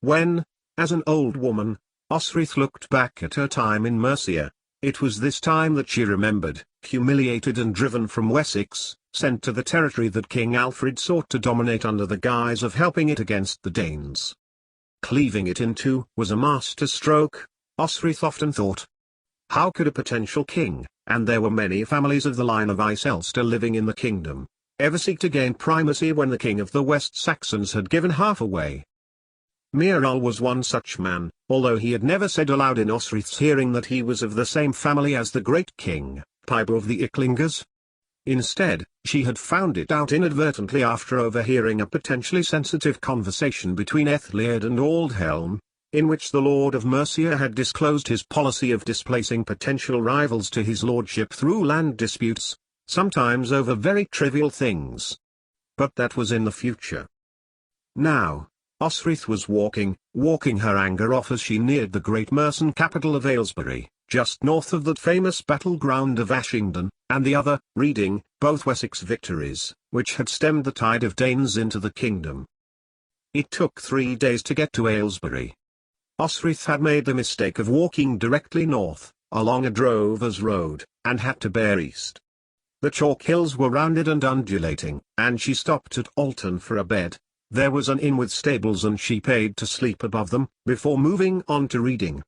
When, as an old woman, Osric looked back at her time in Mercia, it was this time that she remembered, humiliated and driven from Wessex, sent to the territory that King Alfred sought to dominate under the guise of helping it against the Danes. Cleaving it in two was a master stroke, Osric often thought. How could a potential king, and there were many families of the line of Icel still living in the kingdom, ever seek to gain primacy when the king of the West Saxons had given half away? Mierl was one such man, although he had never said aloud in Osric's hearing that he was of the same family as the great king, Piber of the Icklingers. Instead, she had found it out inadvertently after overhearing a potentially sensitive conversation between Ethlied and Aldhelm, in which the Lord of Mercia had disclosed his policy of displacing potential rivals to his lordship through land disputes, sometimes over very trivial things. But that was in the future. Now, Osric was walking her anger off as she neared the great Mercian capital of Aylesbury, just north of the famous battleground of Ashington, and the other, reading, both Wessex victories, which had stemmed the tide of Danes into the kingdom. It took 3 days to get to Aylesbury. Osric had made the mistake of walking directly north, along a drover's road, and had to bear east. The chalk hills were rounded and undulating, and she stopped at Alton for a bed. There was an inn with stables and she paid to sleep above them, before moving on to reading.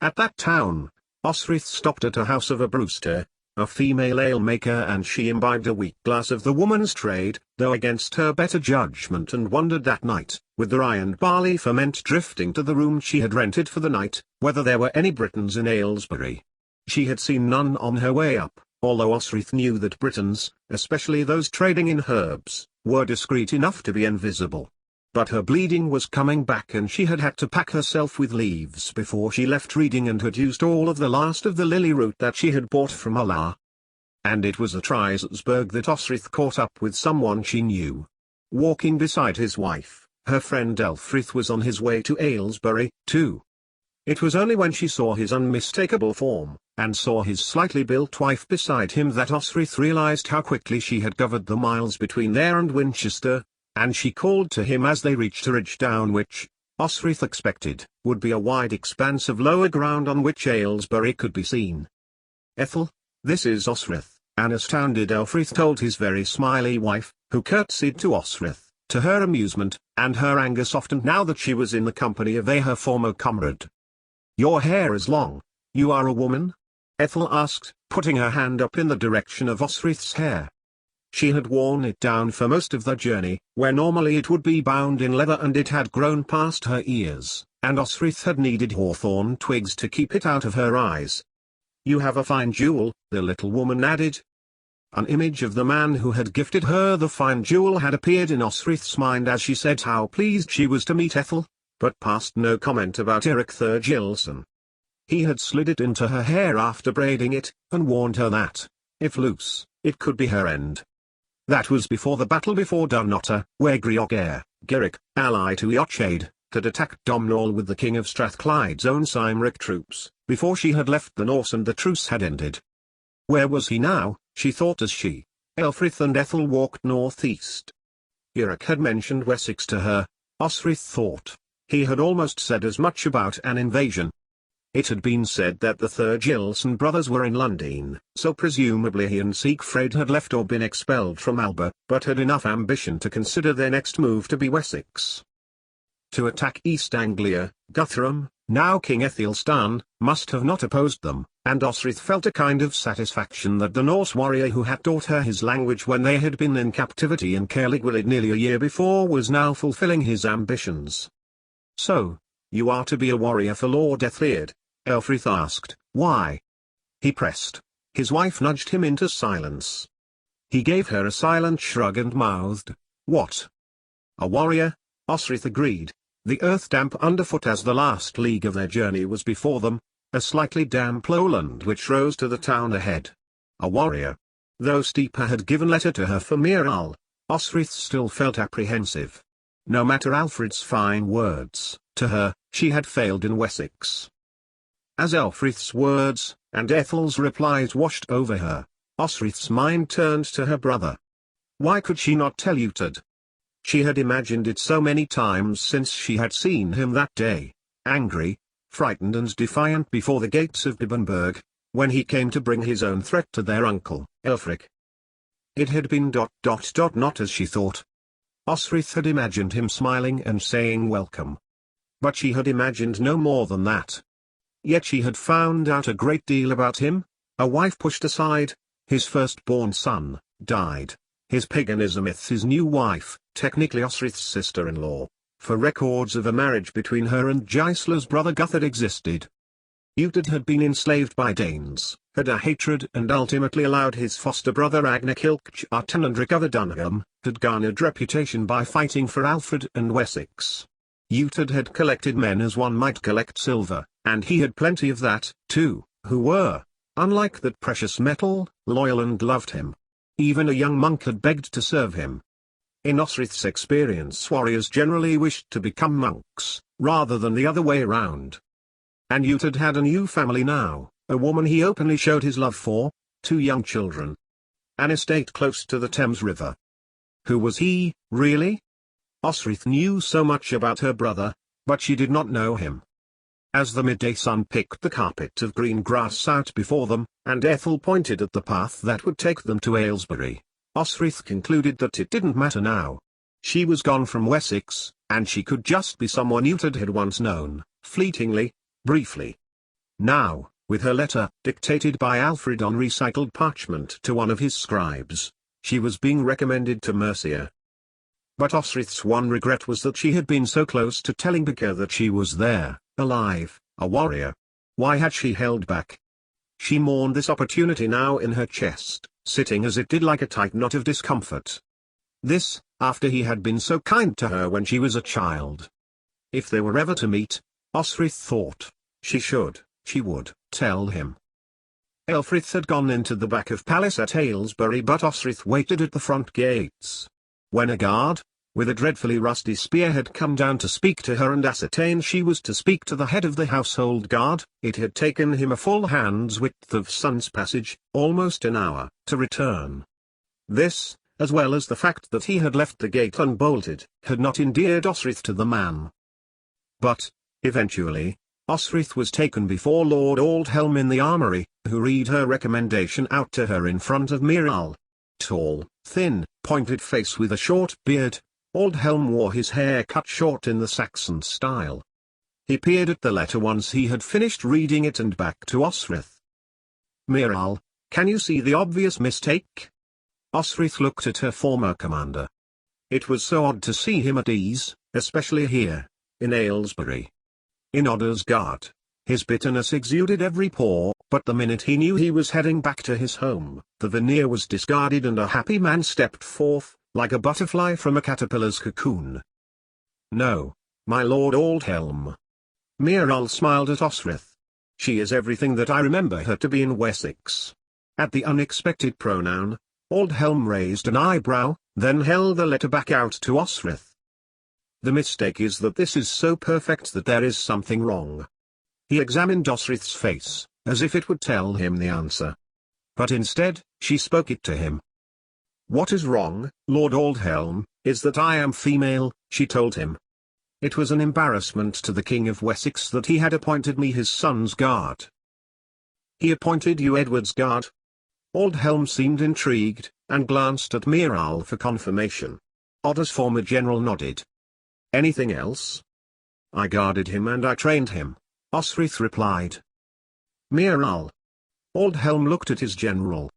At that town, Osric stopped at a house of a brewster, a female ale-maker, and she imbibed a weak glass of the woman's trade, though against her better judgment, and wondered that night, with the rye and barley ferment drifting to the room she had rented for the night, whether there were any Britons in Aylesbury. She had seen none on her way up, although Osric knew that Britons, especially those trading in herbs, were discreet enough to be invisible. But her bleeding was coming back and she had had to pack herself with leaves before she left reading, and had used all of the last of the lily root that she had bought from Allah. And it was at Risersburg that Osric caught up with someone she knew. Walking beside his wife, her friend Elfrith was on his way to Aylesbury, too. It was only when she saw his unmistakable form, and saw his slightly built wife beside him, that Osric realized how quickly she had covered the miles between there and Winchester, and she called to him as they reached a ridge down which, Osric expected, would be a wide expanse of lower ground on which Aylesbury could be seen. "Ethel, this is Osric," an astounded Elfrith told his very smiley wife, who curtsied to Osric, to her amusement, and her anger softened now that she was in the company of her former comrade. "Your hair is long. You are a woman?" Ethel asked, putting her hand up in the direction of Osric's hair. She had worn it down for most of the journey, where normally it would be bound in leather, and it had grown past her ears, and Osric had needed hawthorn twigs to keep it out of her eyes. "You have a fine jewel," the little woman added. An image of the man who had gifted her the fine jewel had appeared in Osric's mind as she said how pleased she was to meet Ethel, but passed no comment about Eric Thurgilson. He had slid it into her hair after braiding it, and warned her that, if loose, it could be her end. That was before the battle before Dunnottar, where Greogair, Giric, ally to Eochaid, had attacked Domhnall with the king of Strathclyde's own Cymric troops, before she had left the Norse and the truce had ended. Where was he now, she thought as she, Elfrith and Ethel walked northeast. Giric had mentioned Wessex to her, Osric thought. He had almost said as much about an invasion. It had been said that the Thurgilson brothers were in Lundin, so presumably he and Siegfried had left or been expelled from Alba, but had enough ambition to consider their next move to be Wessex. To attack East Anglia, Guthrum, now King Aethelstan, must have not opposed them, and Osric felt a kind of satisfaction that the Norse warrior who had taught her his language when they had been in captivity in Caerleigh nearly a year before was now fulfilling his ambitions. "So, you are to be a warrior for Lord Ethlied?" Elfrith asked. "Why?" He pressed. His wife nudged him into silence. He gave her a silent shrug and mouthed, "What?" "A warrior," Osric agreed. The earth damp underfoot as the last league of their journey was before them, a slightly damp lowland which rose to the town ahead. A warrior. Though Stipa had given letter to her for Mierl, Osric still felt apprehensive. No matter Alfred's fine words, to her, she had failed in Wessex. As Elfrith's words, and Ethel's replies washed over her, Osric's mind turned to her brother. Why could she not tell Uhtred? She had imagined it so many times since she had seen him that day, angry, frightened and defiant before the gates of Dibbenberg, when he came to bring his own threat to their uncle, Elfric. It had been not as she thought. Osrith had imagined him smiling and saying welcome. But she had imagined no more than that. Yet she had found out a great deal about him. A wife pushed aside, his firstborn son, died, his paganism with his new wife, technically Osrith's sister-in-law, for records of a marriage between her and Gisla's brother Guthred existed. Uhtred had been enslaved by Danes, had a hatred and ultimately allowed his foster brother Agnar Kilkjartan and recover Dunham, had garnered reputation by fighting for Alfred and Wessex. Uhtred had collected men as one might collect silver, and he had plenty of that, too, who were, unlike that precious metal, loyal and loved him. Even a young monk had begged to serve him. In Osrith's experience, warriors generally wished to become monks, rather than the other way around. And Uhtred had a new family now, a woman he openly showed his love for, 2 young children. An estate close to the Thames River. Who was he, really? Osrith knew so much about her brother, but she did not know him. As the midday sun picked the carpet of green grass out before them, and Ethel pointed at the path that would take them to Aylesbury, Osrith concluded that it didn't matter now. She was gone from Wessex, and she could just be someone Uhtred had once known, fleetingly, briefly. Now, with her letter, dictated by Alfred on recycled parchment to one of his scribes, she was being recommended to Mercia. But Osrith's one regret was that she had been so close to telling Becker that she was there, alive, a warrior. Why had she held back? She mourned this opportunity now in her chest, sitting as it did like a tight knot of discomfort. This, after he had been so kind to her when she was a child. If they were ever to meet, Osrith thought, she would, tell him. Elfrith had gone into the back of palace at Aylesbury, but Osrith waited at the front gates. When a guard, with a dreadfully rusty spear, had come down to speak to her and ascertain she was to speak to the head of the household guard, it had taken him a full hand's width of sun's passage, almost an hour, to return. This, as well as the fact that he had left the gate unbolted, had not endeared Osrith to the man. But, eventually, Osrith was taken before Lord Aldhelm in the armoury, who read her recommendation out to her in front of Miral. Tall, thin, pointed face with a short beard, Aldhelm wore his hair cut short in the Saxon style. He peered at the letter once he had finished reading it and back to Osrith. "Miral, can you see the obvious mistake?" Osrith looked at her former commander. It was so odd to see him at ease, especially here, in Aylesbury. In Oddersgard, his bitterness exuded every pore, but the minute he knew he was heading back to his home, the veneer was discarded and a happy man stepped forth, like a butterfly from a caterpillar's cocoon. "No, my Lord Aldhelm." Miral smiled at Osrith. "She is everything that I remember her to be in Wessex." At the unexpected pronoun, Aldhelm raised an eyebrow, then held the letter back out to Osrith. "The mistake is that this is so perfect that there is something wrong." He examined Osrith's face, as if it would tell him the answer. But instead, she spoke it to him. "What is wrong, Lord Aldhelm, is that I am female," she told him. It was an embarrassment to the King of Wessex that he had appointed me his son's guard. "He appointed you Edward's guard?" Aldhelm seemed intrigued, and glanced at Miral for confirmation. Otter's former general nodded. "Anything else?" "I guarded him and I trained him," Osrith replied. "Miral." Aldhelm looked at his general.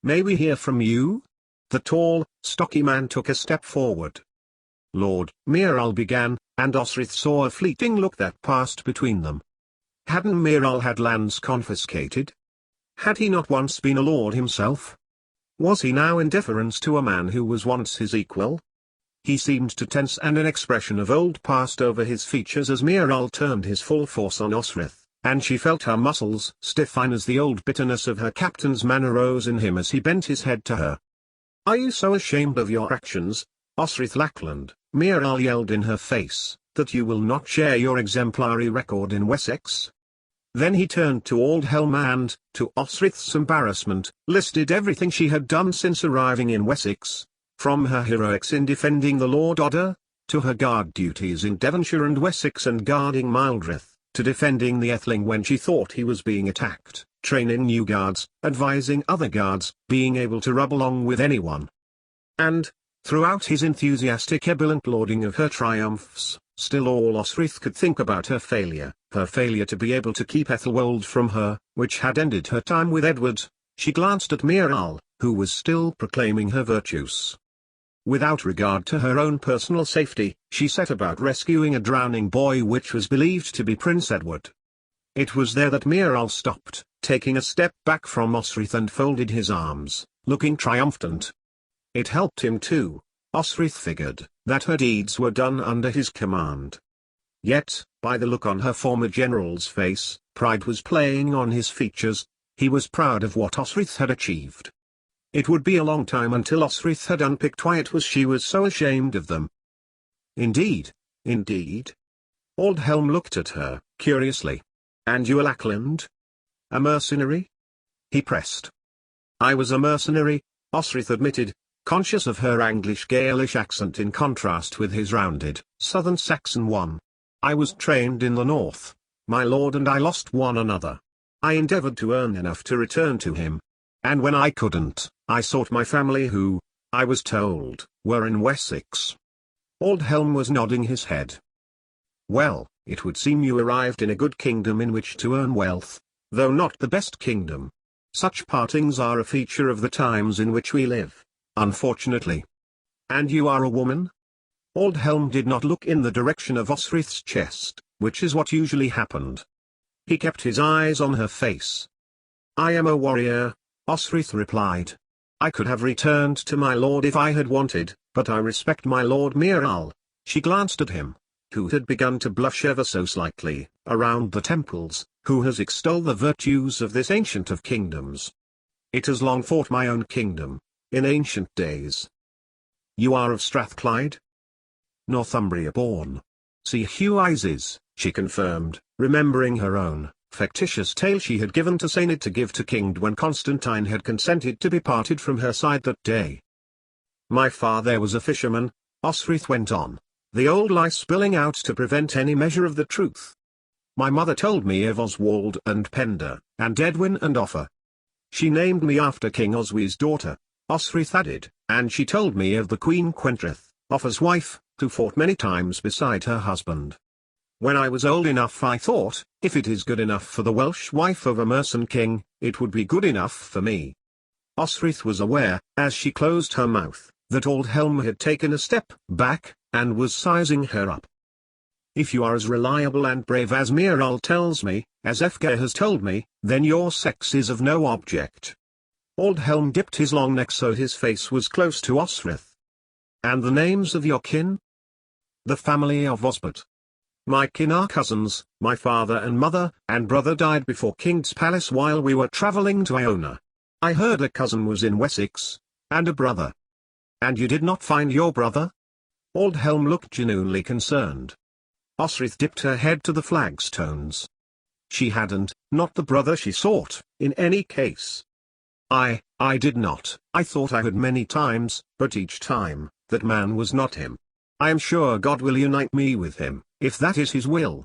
"May we hear from you?" The tall, stocky man took a step forward. "Lord," Miral began, and Osrith saw a fleeting look that passed between them. Hadn't Miral had lands confiscated? Had he not once been a lord himself? Was he now in deference to a man who was once his equal? He seemed to tense, and an expression of old passed over his features as Miral turned his full force on Osrith, and she felt her muscles stiffen as the old bitterness of her captain's manner rose in him as he bent his head to her. "Are you so ashamed of your actions, Osrith Lackland," Miral yelled in her face, "that you will not share your exemplary record in Wessex?" Then he turned to Aldhelm and, to Osrith's embarrassment, listed everything she had done since arriving in Wessex, From her heroics in defending the Lord Order, to her guard duties in Devonshire and Wessex and guarding Mildreth, to defending the Atheling when she thought he was being attacked, training new guards, advising other guards, being able to rub along with anyone. And, throughout his enthusiastic ebullient lauding of her triumphs, still all Osric could think about her failure to be able to keep Ethelwold from her, which had ended her time with Edward. She glanced at Miral, who was still proclaiming her virtues. Without regard to her own personal safety, she set about rescuing a drowning boy which was believed to be Prince Edward. It was there that Miral stopped, taking a step back from Osric and folded his arms, looking triumphant. It helped him too. Osric figured that her deeds were done under his command. Yet, by the look on her former general's face, pride was playing on his features. He was proud of what Osric had achieved. It would be a long time until Osric had unpicked why it was she was so ashamed of them. Indeed, indeed. Aldhelm looked at her, curiously. And you a Lackland? A mercenary? He pressed. I was a mercenary, Osric admitted, conscious of her Anglish-Gaelish accent in contrast with his rounded, southern Saxon one. I was trained in the north, my lord, and I lost one another. I endeavored to earn enough to return to him. And when I couldn't, I sought my family who, I was told, were in Wessex. Aldhelm was nodding his head. Well, it would seem you arrived in a good kingdom in which to earn wealth, though not the best kingdom. Such partings are a feature of the times in which we live, unfortunately. And you are a woman? Aldhelm did not look in the direction of Osric's chest, which is what usually happened. He kept his eyes on her face. I am a warrior, Osric replied. I could have returned to my lord if I had wanted, but I respect my lord Miral. She glanced at him, who had begun to blush ever so slightly, around the temples, who has extolled the virtues of this ancient of kingdoms. It has long fought my own kingdom, in ancient days. You are of Strathclyde? Northumbria born. See Hugh Ises, she confirmed, remembering her own factitious tale she had given to Sained to give to King when Constantine had consented to be parted from her side that day. My father was a fisherman, Osric went on, the old lie spilling out to prevent any measure of the truth. My mother told me of Oswald and Penda, and Edwin and Offa. She named me after King Oswy's daughter, Osric added, and she told me of the Queen Quentreth, Offa's wife, who fought many times beside her husband. When I was old enough I thought, if it is good enough for the Welsh wife of a mercen king, it would be good enough for me. Osric was aware, as she closed her mouth, that Aldhelm had taken a step back, and was sizing her up. If you are as reliable and brave as Miral tells me, as Efgar has told me, then your sex is of no object. Aldhelm dipped his long neck so his face was close to Osric. And the names of your kin? The family of Osbert. My kin are cousins. My father and mother and brother died before King's Palace while we were travelling to Iona. I heard a cousin was in Wessex, and a brother. And you did not find your brother? Aldhelm looked genuinely concerned. Osric dipped her head to the flagstones. She hadn't, not the brother she sought, in any case. I did not. I thought I had many times, but each time, that man was not him. I am sure God will unite me with him, if that is his will.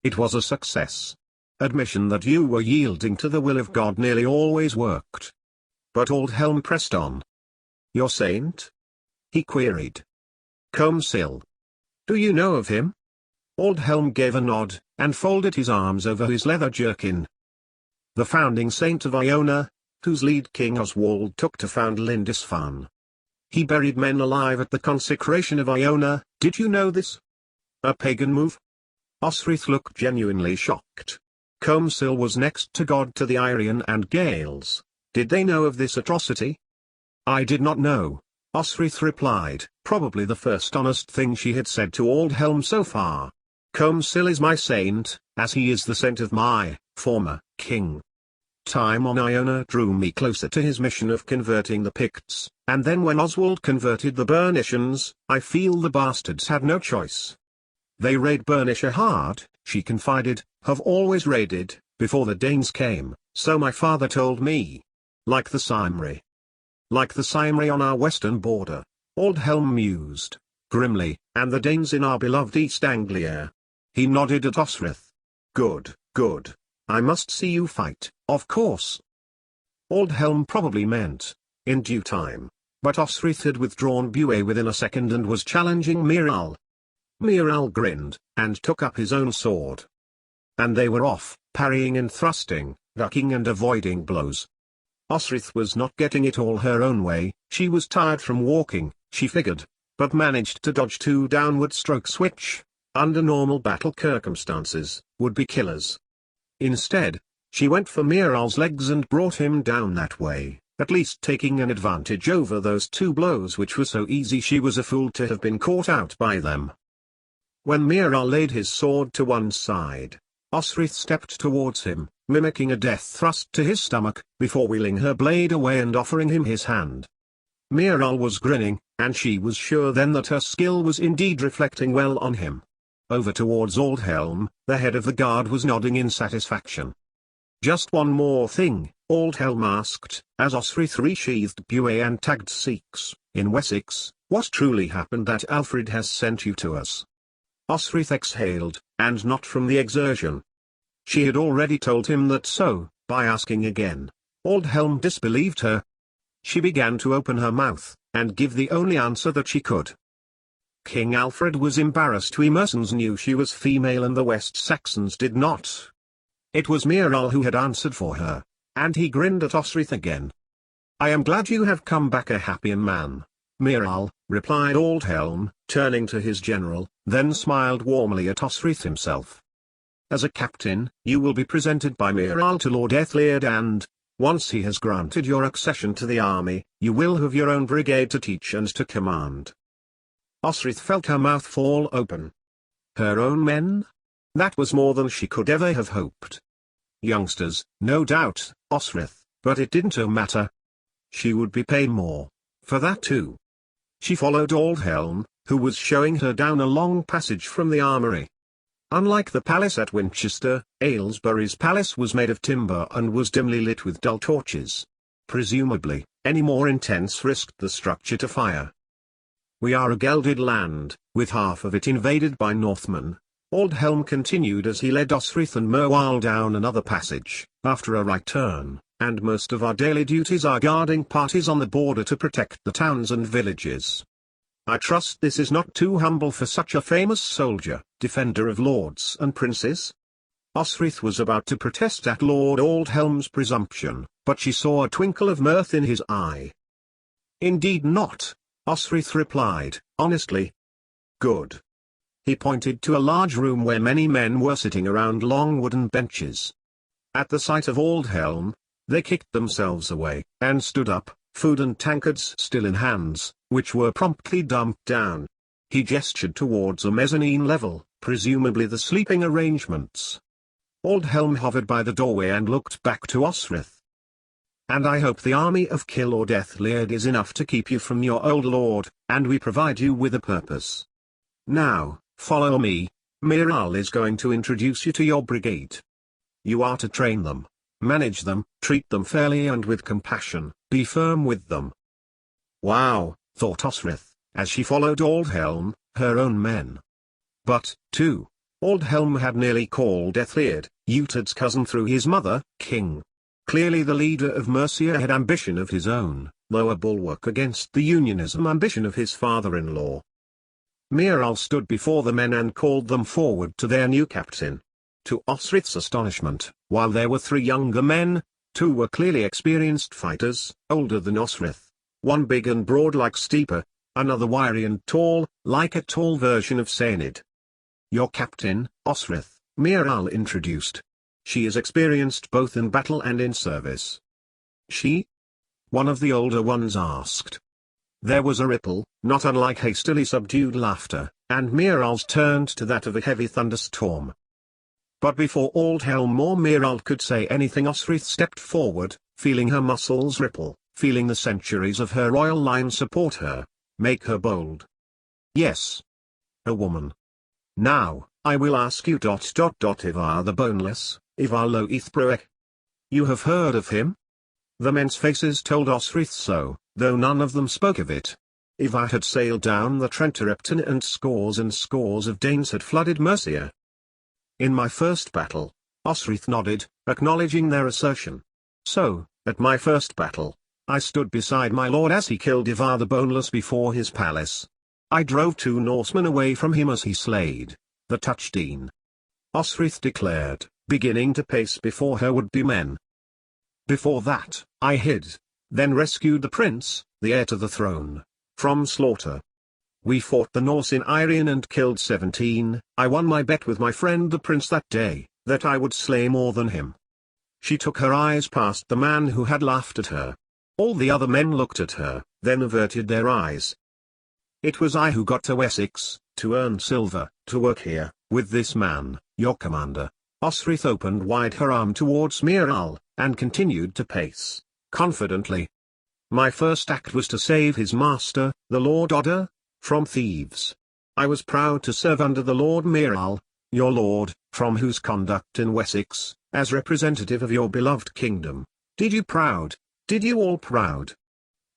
It was a success. Admission that you were yielding to the will of God nearly always worked. But Aldhelm pressed on. Your saint? He queried. Comsil. Do you know of him? Aldhelm gave a nod, and folded his arms over his leather jerkin. The founding saint of Iona, whose lead King Oswald took to found Lindisfarne. He buried men alive at the consecration of Iona. Did you know this? A pagan move? Osric looked genuinely shocked. Comsil was next to God to the Irian and Gaels. Did they know of this atrocity? I did not know, Osric replied, probably the first honest thing she had said to Aldhelm so far. Comsil is my saint, as he is the saint of my former king. Time on Iona drew me closer to his mission of converting the Picts, and then when Oswald converted the Bernicians, I feel the bastards had no choice. They raid Bernicia hard, she confided, have always raided, before the Danes came, so my father told me. Like the Cymry. Like the Cymry on our western border. Aldhelm mused, grimly, and the Danes in our beloved East Anglia. He nodded at Osrith. Good, good. I must see you fight, of course. Aldhelm probably meant, in due time, but Osrith had withdrawn Bué within a second and was challenging Miral. Miral grinned, and took up his own sword. And they were off, parrying and thrusting, ducking and avoiding blows. Osrith was not getting it all her own way. She was tired from walking, she figured, but managed to dodge 2 downward strokes which, under normal battle circumstances, would be killers. Instead, she went for Miral's legs and brought him down that way, at least taking an advantage over those 2 blows which were so easy she was a fool to have been caught out by them. When Miral laid his sword to one side, Osrith stepped towards him, mimicking a death thrust to his stomach, before wheeling her blade away and offering him his hand. Miral was grinning, and she was sure then that her skill was indeed reflecting well on him. Over towards Aldhelm, the head of the guard was nodding in satisfaction. Just one more thing, Aldhelm asked, as Osrith resheathed Bué and tagged Sikhs, in Wessex, what truly happened that Alfred has sent you to us? Osrith exhaled, and not from the exertion. She had already told him that, so, by asking again, Aldhelm disbelieved her. She began to open her mouth, and give the only answer that she could. King Alfred was embarrassed. We Mersons knew she was female and the West Saxons did not. It was Miral who had answered for her, and he grinned at Osrith again. I am glad you have come back a happier man, Miral, replied Aldhelm, turning to his general, then smiled warmly at Osrith himself. As a captain, you will be presented by Miral to Lord Ethelred and, once he has granted your accession to the army, you will have your own brigade to teach and to command. Osrith felt her mouth fall open. Her own men? That was more than she could ever have hoped. Youngsters, no doubt, Osrith, but it didn't matter. She would be paid more, for that too. She followed Aldhelm, who was showing her down a long passage from the armory. Unlike the palace at Winchester, Aylesbury's palace was made of timber and was dimly lit with dull torches. Presumably, any more intense risked the structure to fire. We are a gelded land, with half of it invaded by Northmen, Aldhelm continued as he led Osrith and Merwile down another passage, after a right turn, and most of our daily duties are guarding parties on the border to protect the towns and villages. I trust this is not too humble for such a famous soldier, defender of lords and princes? Osrith was about to protest at Lord Aldhelm's presumption, but she saw a twinkle of mirth in his eye. Indeed not, Osrith replied, honestly. Good. He pointed to a large room where many men were sitting around long wooden benches. At the sight of Aldhelm, they kicked themselves away, and stood up, food and tankards still in hands, which were promptly dumped down. He gestured towards a mezzanine level, presumably the sleeping arrangements. Aldhelm hovered by the doorway and looked back to Osrith. And I hope the army of Kill or Death Laird is enough to keep you from your old lord, and we provide you with a purpose. Now, follow me. Miral is going to introduce you to your brigade. You are to train them, manage them, treat them fairly and with compassion, be firm with them. Wow, thought Osrith, as she followed Aldhelm, her own men. But, too, Aldhelm had nearly called Ethelred, Uthod's cousin through his mother, king. Clearly the leader of Mercia had ambition of his own, though a bulwark against the unionism ambition of his father-in-law. Miral stood before the men and called them forward to their new captain. To Osrith's astonishment, while there were 3 younger men, 2 were clearly experienced fighters, older than Osrith, one big and broad like Steeper, another wiry and tall, like a tall version of Saenid. Your captain, Osrith, Miral introduced. She is experienced both in battle and in service. She? One of the older ones asked. There was a ripple, not unlike hastily subdued laughter, and Miral's turned to that of a heavy thunderstorm. But before Aldhelm or Miral could say anything, Osrith stepped forward, feeling her muscles ripple, feeling the centuries of her royal line support her, make her bold. Yes. A woman. Now, I will ask you ... Ivar the Boneless, Ivar lo Ithbroek. You have heard of him? The men's faces told Osrith so, though none of them spoke of it. Eva had sailed down the Trent-to-Repton and scores of Danes had flooded Mercia. In my first battle, Osrith nodded, acknowledging their assertion. So, at my first battle, I stood beside my lord as he killed Ivar the Boneless before his palace. I drove 2 Norsemen away from him as he slayed the Touchdene. Osrith declared, beginning to pace before her would-be men. Before that, I hid, then rescued the prince, the heir to the throne, from slaughter. We fought the Norse in Irian and killed 17. I won my bet with my friend the prince that day, that I would slay more than him. She took her eyes past the man who had laughed at her. All the other men looked at her, then averted their eyes. It was I who got to Wessex, to earn silver, to work here, with this man, your commander. Osrith opened wide her arm towards Miral, and continued to pace, confidently. My first act was to save his master, the Lord Odda, from thieves. I was proud to serve under the Lord Miral, your lord, from whose conduct in Wessex, as representative of your beloved kingdom, did you all proud?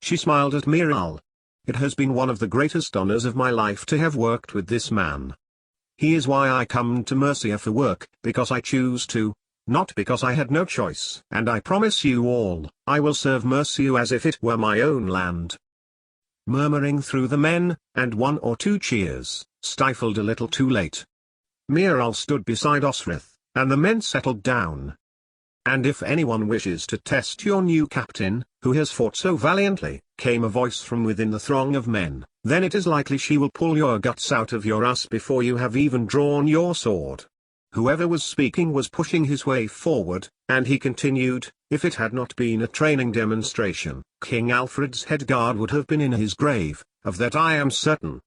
She smiled at Miral. It has been one of the greatest honors of my life to have worked with this man. He is why I come to Mercia for work, because I choose to, not because I had no choice. And I promise you all, I will serve Mercia as if it were my own land. Murmuring through the men, and 1 or 2 cheers, stifled a little too late. Miral stood beside Osrith, and the men settled down. And if anyone wishes to test your new captain, who has fought so valiantly, came a voice from within the throng of men, then it is likely she will pull your guts out of your ass before you have even drawn your sword. Whoever was speaking was pushing his way forward, and he continued, if it had not been a training demonstration, King Alfred's head guard would have been in his grave, of that I am certain.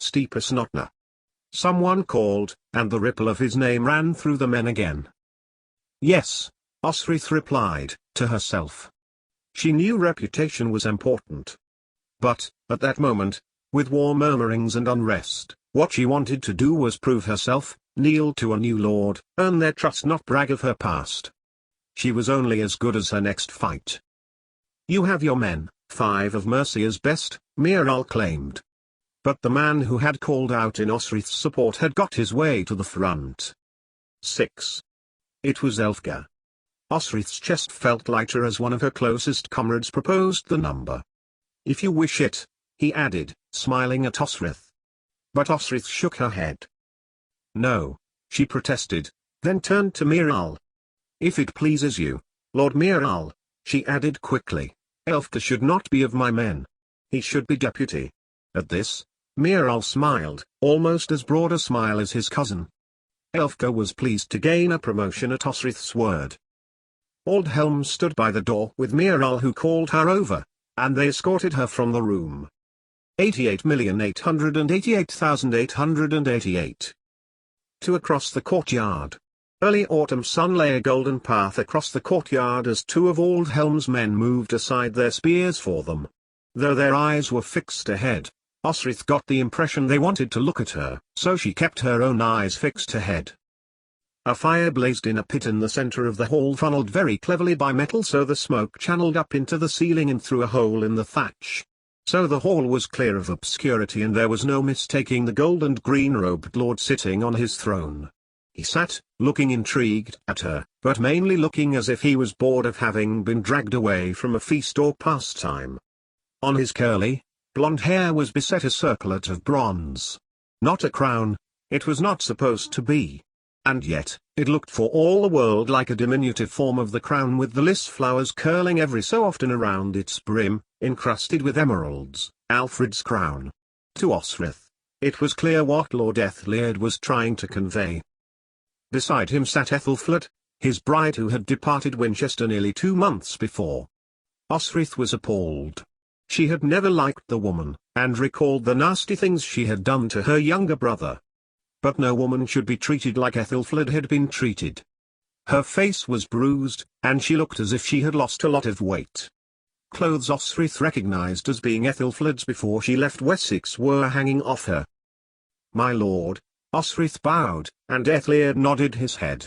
Steepus Notna. Someone called, and the ripple of his name ran through the men again. Yes, Osrith replied, to herself. She knew reputation was important. But, at that moment, with war murmurings and unrest, what she wanted to do was prove herself, kneel to a new lord, earn their trust, not brag of her past. She was only as good as her next fight. You have your men, 5 of Mercia's best, Miral claimed. But the man who had called out in Osrith's support had got his way to the front. 6. It was Elfgar. Osrith's chest felt lighter as one of her closest comrades proposed the number. If you wish it, he added, smiling at Osrith. But Osrith shook her head. No, she protested, then turned to Miral. If it pleases you, Lord Miral, she added quickly, Elfgar should not be of my men. He should be deputy. At this, Miral smiled, almost as broad a smile as his cousin. Elfgar was pleased to gain a promotion at Osrith's word. Aldhelm stood by the door with Miral, who called her over, and they escorted her from the room. 88,888,888. To across the courtyard. Early autumn sun lay a golden path across the courtyard as 2 of Aldhelm's men moved aside their spears for them. Though their eyes were fixed ahead, Osrith got the impression they wanted to look at her, so she kept her own eyes fixed ahead. A fire blazed in a pit in the center of the hall, funneled very cleverly by metal so the smoke channeled up into the ceiling and through a hole in the thatch. So the hall was clear of obscurity and there was no mistaking the gold and green-robed lord sitting on his throne. He sat, looking intrigued at her, but mainly looking as if he was bored of having been dragged away from a feast or pastime. On his curly, blonde hair was beset a circlet of bronze. Not a crown, it was not supposed to be. And yet, it looked for all the world like a diminutive form of the crown, with the lys flowers curling every so often around its brim, encrusted with emeralds, Alfred's crown. To Osrith, it was clear what Lord Ethelred was trying to convey. Beside him sat Ethelfled, his bride who had departed Winchester nearly 2 months before. Osrith was appalled. She had never liked the woman, and recalled the nasty things she had done to her younger brother. But no woman should be treated like Ethelfled had been treated. Her face was bruised, and she looked as if she had lost a lot of weight. Clothes Osrith recognized as being Ethelfled's before she left Wessex were hanging off her. My lord, Osrith bowed, and Ethelred nodded his head.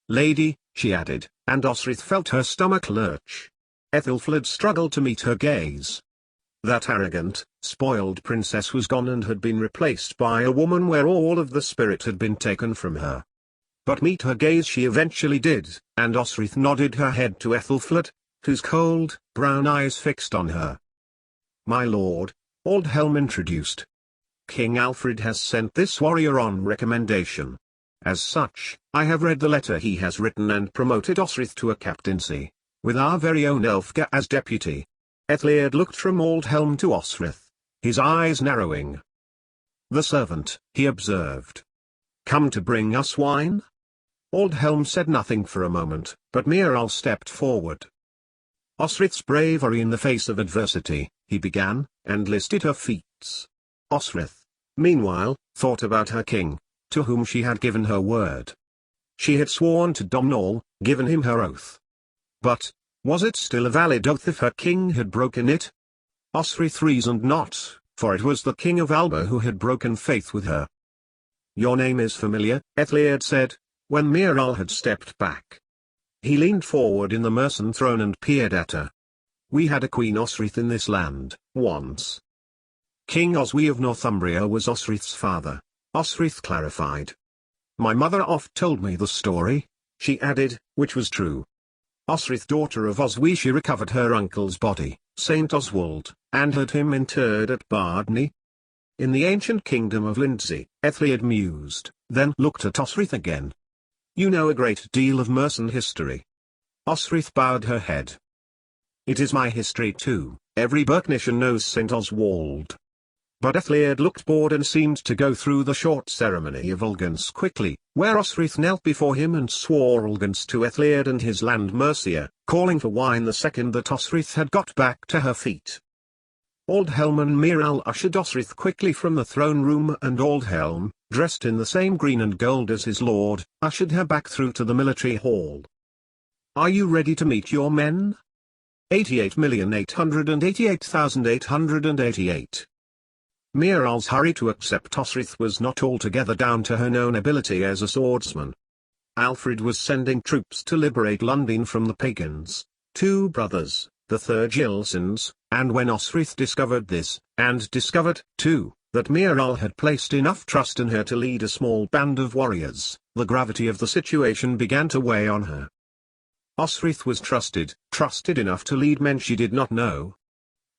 Lady, she added, and Osrith felt her stomach lurch. Ethelfled struggled to meet her gaze. That arrogant, spoiled princess was gone and had been replaced by a woman where all of the spirit had been taken from her. But meet her gaze she eventually did, and Osric nodded her head to Ethelflaed, whose cold, brown eyes fixed on her. "My lord," Aldhelm introduced. "King Alfred has sent this warrior on recommendation. As such, I have read the letter he has written and promoted Osric to a captaincy, with our very own Elfgar as deputy." Ethelred looked from Aldhelm to Osric, his eyes narrowing. "The servant," he observed. "Come to bring us wine?" Aldhelm said nothing for a moment, but Miral stepped forward. "Osric's bravery in the face of adversity," he began, and listed her feats. Osric, meanwhile, thought about her king, to whom she had given her word. She had sworn to Domnall, given him her oath. But, was it still a valid oath if her king had broken it? Osric reasoned not, for it was the king of Alba who had broken faith with her. "Your name is familiar," Ethelred said, when Miral had stepped back. He leaned forward in the Mercian throne and peered at her. "We had a Queen Osric in this land, once." King Oswy of Northumbria was Osric's father, Osric clarified. "My mother oft told me the story," she added, which was true. Osric, daughter of Oswy, she recovered her uncle's body, Saint Oswald, and had him interred at Bardney. In the ancient kingdom of Lindsey, Ethelred mused, then looked at Osric again. "You know a great deal of Mercian history." Osric bowed her head. "It is my history too, every Berknishan knows St. Oswald." But Ethelred looked bored and seemed to go through the short ceremony of Ulgans quickly, where Osric knelt before him and swore Ulgans to Ethelred and his land Mercia, calling for wine the second that Osric had got back to her feet. Aldhelm and Miral ushered Osric quickly from the throne room, and Aldhelm, dressed in the same green and gold as his lord, ushered her back through to the military hall. "Are you ready to meet your men?" 88,888,888. Miral's hurry to accept Osric was not altogether down to her known ability as a swordsman. Alfred was sending troops to liberate London from the pagans, 2 brothers, the Thurgilsons, and when Osric discovered this, and discovered, too, that Miral had placed enough trust in her to lead a small band of warriors, the gravity of the situation began to weigh on her. Osric was trusted enough to lead men she did not know.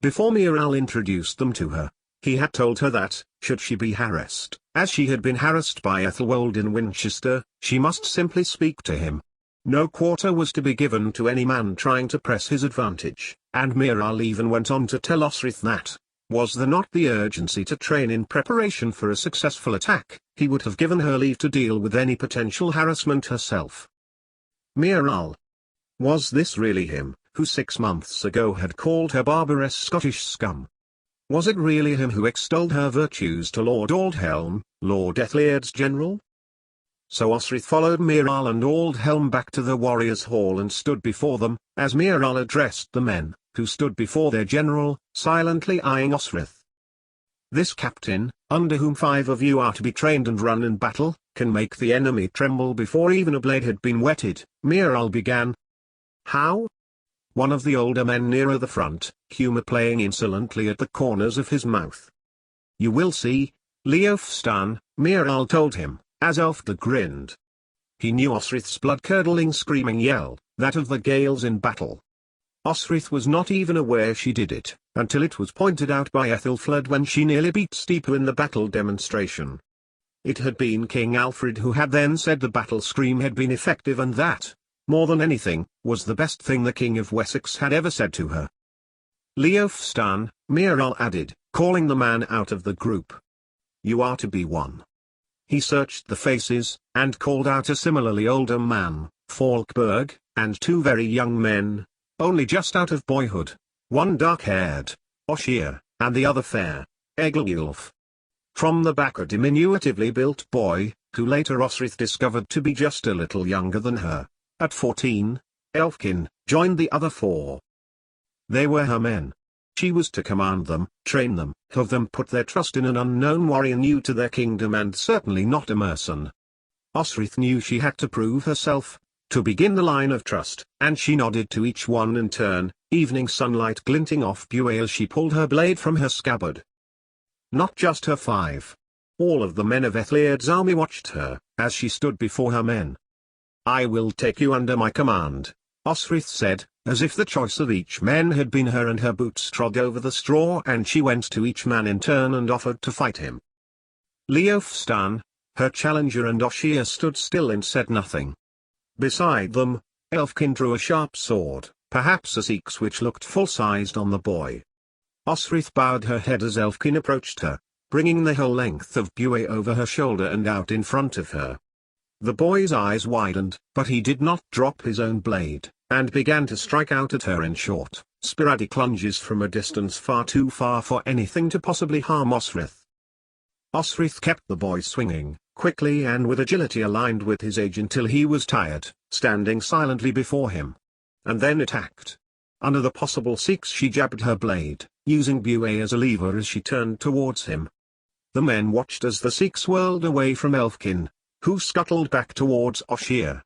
Before Miral introduced them to her, he had told her that, should she be harassed, as she had been harassed by Ethelwold in Winchester, she must simply speak to him. No quarter was to be given to any man trying to press his advantage, and Miral even went on to tell Osric that, was there not the urgency to train in preparation for a successful attack, he would have given her leave to deal with any potential harassment herself. Miral. Was this really him, who 6 months ago had called her barbarous Scottish scum? Was it really him who extolled her virtues to Lord Aldhelm, Lord Ethelred's general? So Osric followed Miral and Aldhelm back to the warriors' hall and stood before them, as Miral addressed the men, who stood before their general, silently eyeing Osric. "This captain, under whom 5 of you are to be trained and run in battle, can make the enemy tremble before even a blade had been whetted," Miral began. "How?" One of the older men nearer the front, humor playing insolently at the corners of his mouth. "You will see, Leofstan," Miral told him, as Elfgar grinned. He knew Osric's blood-curdling screaming yell, that of the Gaels in battle. Osric was not even aware she did it, until it was pointed out by Ethelflaed when she nearly beat Steeple in the battle demonstration. It had been King Alfred who had then said the battle scream had been effective, and that, more than anything, was the best thing the King of Wessex had ever said to her. "Leofstan," Miral added, calling the man out of the group. "You are to be one." He searched the faces, and called out a similarly older man, Falkberg, and 2 very young men, only just out of boyhood, one dark-haired, Ossier, and the other fair, Egelwulf. From the back a diminutively built boy, who later Osric discovered to be just a little younger than her. At 14, Elfkin joined the other 4. They were her men. She was to command them, train them, have them put their trust in an unknown warrior new to their kingdom and certainly not a Mercian. Osric knew she had to prove herself, to begin the line of trust, and she nodded to each one in turn, evening sunlight glinting off Buell as she pulled her blade from her scabbard. Not just her 5. All of the men of Ethliad's army watched her, as she stood before her men. "I will take you under my command," Osrith said, as if the choice of each man had been her, and her boots trod over the straw, and she went to each man in turn and offered to fight him. Leofstan, her challenger, and Oshia stood still and said nothing. Beside them, Elfkin drew a sharp sword, perhaps a seek's, which looked full-sized on the boy. Osrith bowed her head as Elfkin approached her, bringing the whole length of Buell over her shoulder and out in front of her. The boy's eyes widened, but he did not drop his own blade, and began to strike out at her in short, sporadic lunges from a distance far too far for anything to possibly harm Osrith. Osrith kept the boy swinging, quickly and with agility aligned with his age, until he was tired, standing silently before him. And then attacked. Under the possible seeks she jabbed her blade, using Buell as a lever as she turned towards him. The men watched as the seeks whirled away from Elfkin, who scuttled back towards Oshia.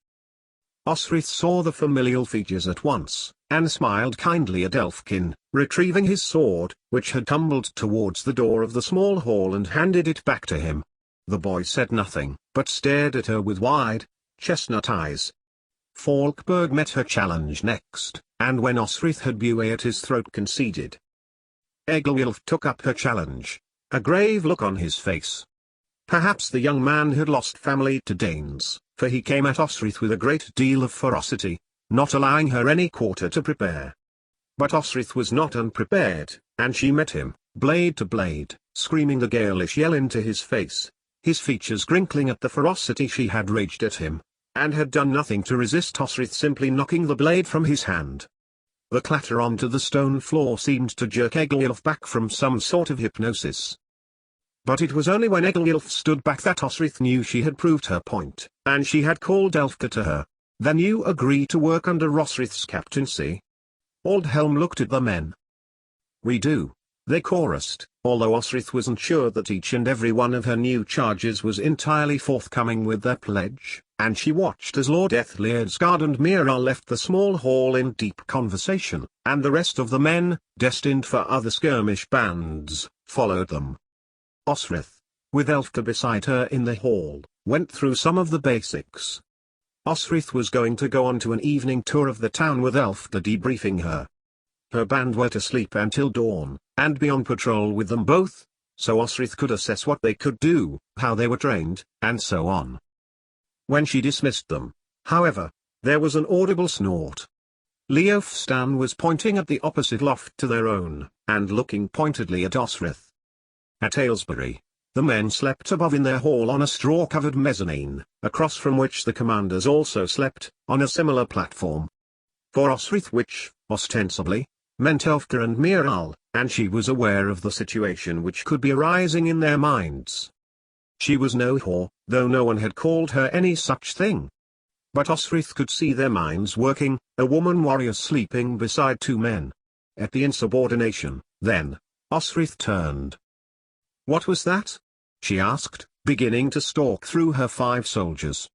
Osrith saw the familial features at once, and smiled kindly at Elfkin, retrieving his sword, which had tumbled towards the door of the small hall, and handed it back to him. The boy said nothing, but stared at her with wide, chestnut eyes. Falkberg met her challenge next, and when Osrith had Buell at his throat conceded. Eglwulf took up her challenge, a grave look on his face. Perhaps the young man had lost family to Danes, for he came at Osrith with a great deal of ferocity, not allowing her any quarter to prepare. But Osrith was not unprepared, and she met him, blade to blade, screaming the Gaelish yell into his face, his features crinkling at the ferocity she had raged at him, and had done nothing to resist Osrith simply knocking the blade from his hand. The clatter onto the stone floor seemed to jerk Eglwulf back from some sort of hypnosis. But it was only when Eglwulf stood back that Osrith knew she had proved her point, and she had called Elfka to her. "Then you agree to work under Osrith's captaincy?" Aldhelm looked at the men. "We do," they chorused, although Osrith wasn't sure that each and every one of her new charges was entirely forthcoming with their pledge, and she watched as Lord Ethliad's and Mira left the small hall in deep conversation, and the rest of the men, destined for other skirmish bands, followed them. Osrith, with Elfka beside her in the hall, went through some of the basics. Osrith was going to go on to an evening tour of the town with Elfka debriefing her. Her band were to sleep until dawn, and be on patrol with them both, so Osrith could assess what they could do, how they were trained, and so on. When she dismissed them, however, there was an audible snort. Leofstan was pointing at the opposite loft to their own, and looking pointedly at Osrith. At Aylesbury, the men slept above in their hall on a straw-covered mezzanine, across from which the commanders also slept, on a similar platform. For Osrith, which, ostensibly, meant Elfka and Miral, and she was aware of the situation which could be arising in their minds. She was no whore, though no one had called her any such thing. But Osrith could see their minds working, a woman warrior sleeping beside 2 men. At the insubordination, then, Osrith turned. "What was that?" she asked, beginning to stalk through her 5 soldiers.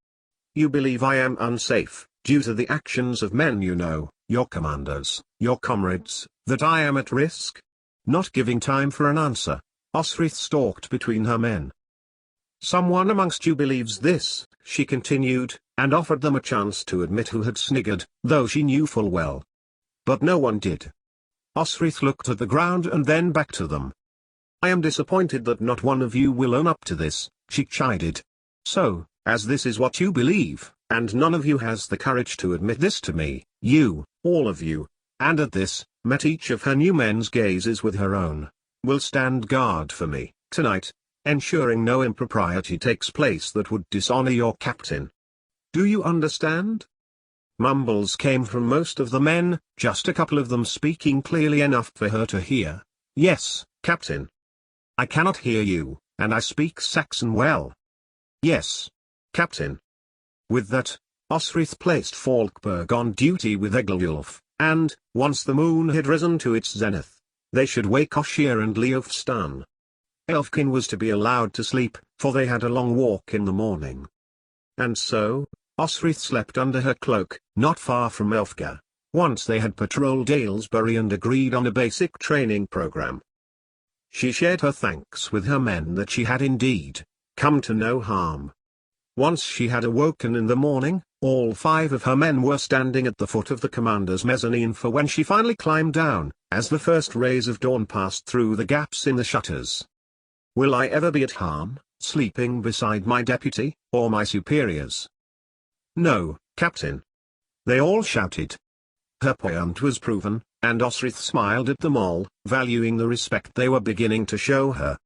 "You believe I am unsafe, due to the actions of men you know, your commanders, your comrades, that I am at risk?" Not giving time for an answer, Osrith stalked between her men. "Someone amongst you believes this," she continued, and offered them a chance to admit who had sniggered, though she knew full well. But no one did. Osrith looked at the ground and then back to them. "I am disappointed that not one of you will own up to this," she chided. "So, as this is what you believe, and none of you has the courage to admit this to me, you, all of you," and at this, met each of her new men's gazes with her own, "will stand guard for me, tonight, ensuring no impropriety takes place that would dishonor your captain. Do you understand?" Mumbles came from most of the men, just a couple of them speaking clearly enough for her to hear. "Yes, Captain." "I cannot hear you, and I speak Saxon well." "Yes, Captain." With that, Osrith placed Falkberg on duty with Eglwulf, and, once the moon had risen to its zenith, they should wake Oshia and Leofstan. Elfkin was to be allowed to sleep, for they had a long walk in the morning. And so, Osrith slept under her cloak, not far from Elfgar. Once they had patrolled Aylesbury and agreed on a basic training program. She shared her thanks with her men that she had indeed come to no harm. Once she had awoken in the morning, all 5 of her men were standing at the foot of the commander's mezzanine for when she finally climbed down, as the first rays of dawn passed through the gaps in the shutters. Will I ever be at harm, sleeping beside my deputy, or my superiors? No, Captain. They all shouted. Her point was proven, and Osrith smiled at them all, valuing the respect they were beginning to show her.